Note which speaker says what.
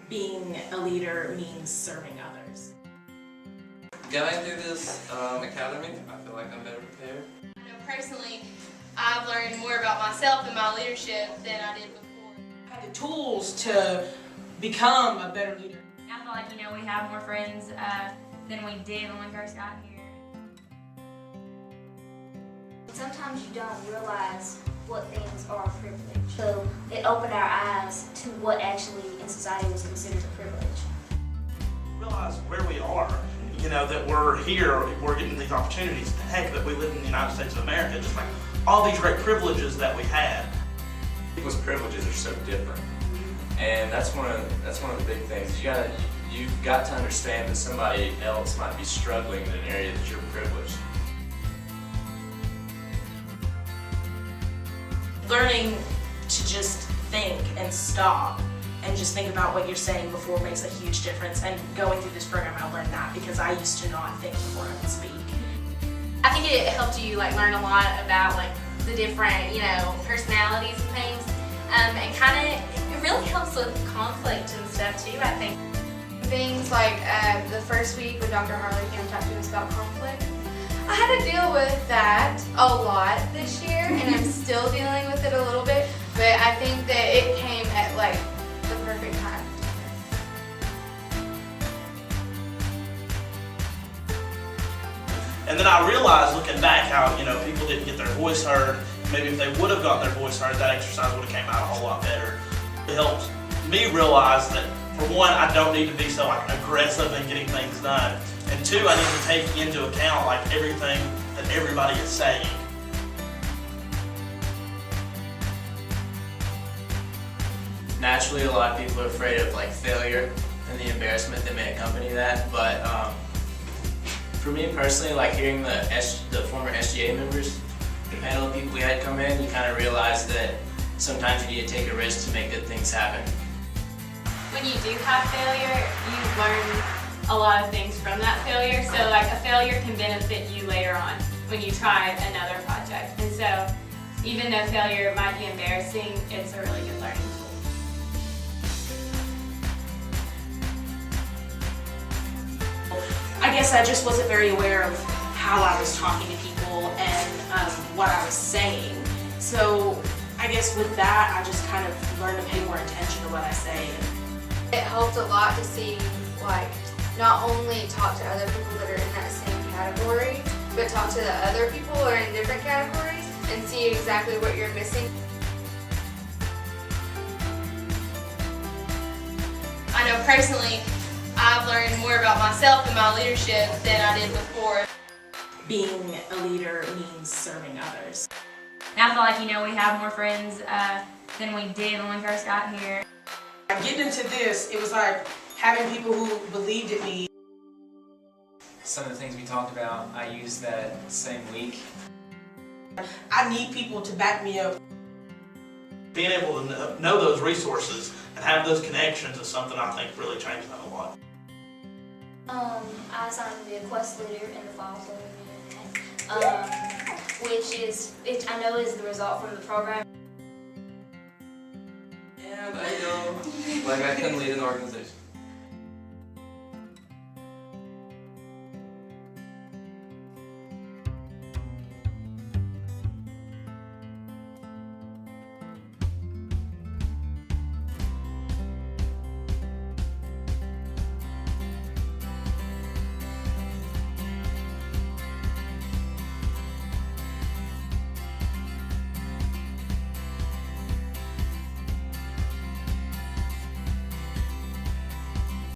Speaker 1: being a leader means serving others.
Speaker 2: Going through this academy, I feel like I'm better prepared.
Speaker 3: I know personally, I've learned more about myself and my leadership than I did before.
Speaker 4: I had the tools to become a better leader.
Speaker 5: I feel like, we have more friends than we did when we first got here.
Speaker 6: Sometimes you don't realize what things are a privilege. So it opened our eyes to what actually in society was considered a privilege.
Speaker 7: Realize where we are, that we're here, we're getting these opportunities. Heck, that we live in the United States of America, just like all these great privileges that we had.
Speaker 2: People's privileges are so different, and that's one of the big things. You've got to understand that somebody else might be struggling in an area that you're privileged.
Speaker 1: Learning to just think and stop and just think about what you're saying before makes a huge difference. And going through this program, I learned that because I used to not think before I would speak.
Speaker 3: I think it helped you learn a lot about the different personalities and things, and it really helps with conflict and stuff too. I think things like the first week when Dr. Harley came and talked to us about conflict. I had to deal with that a lot this year, and I'm still dealing with it a little bit, but I think that it came at the perfect time.
Speaker 7: And then I realized, looking back, how people didn't get their voice heard. Maybe if they would have got their voice heard, that exercise would have came out a whole lot better. It helped me realize that, for one, I don't need to be so aggressive in getting things done, and two, I need to take into account everything that everybody is saying.
Speaker 8: Naturally, a lot of people are afraid of failure and the embarrassment that may accompany that. But for me personally, hearing the former SGA members, the panel of people we had come in, you kind of realize that sometimes you need to take a risk to make good things happen.
Speaker 5: When you do have failure, you learn a lot of things from that failure. So a failure can benefit you later on when you try another project. And so even though failure might be embarrassing, it's a really good learning tool.
Speaker 1: I guess I just wasn't very aware of how I was talking to people and what I was saying. So I guess with that, I just kind of learned to pay more attention to what I say.
Speaker 3: It helped a lot to see, not only talk to other people that are in that same category, but talk to the other people who are in different categories and see exactly what you're missing. I know personally, I've learned more about myself and my leadership than I did before.
Speaker 1: Being a leader means serving others.
Speaker 5: And I feel like, we have more friends than we did when we first got here.
Speaker 4: Getting into this, it was like having people who believed in me.
Speaker 9: Some of the things we talked about, I used that same week.
Speaker 4: I need people to back me up.
Speaker 7: Being able to know those resources and have those connections is something I think really changed that a lot.
Speaker 6: I signed to be a quest leader in the fall, which I know is the result from the program.
Speaker 2: And I know, I couldn't lead an organization.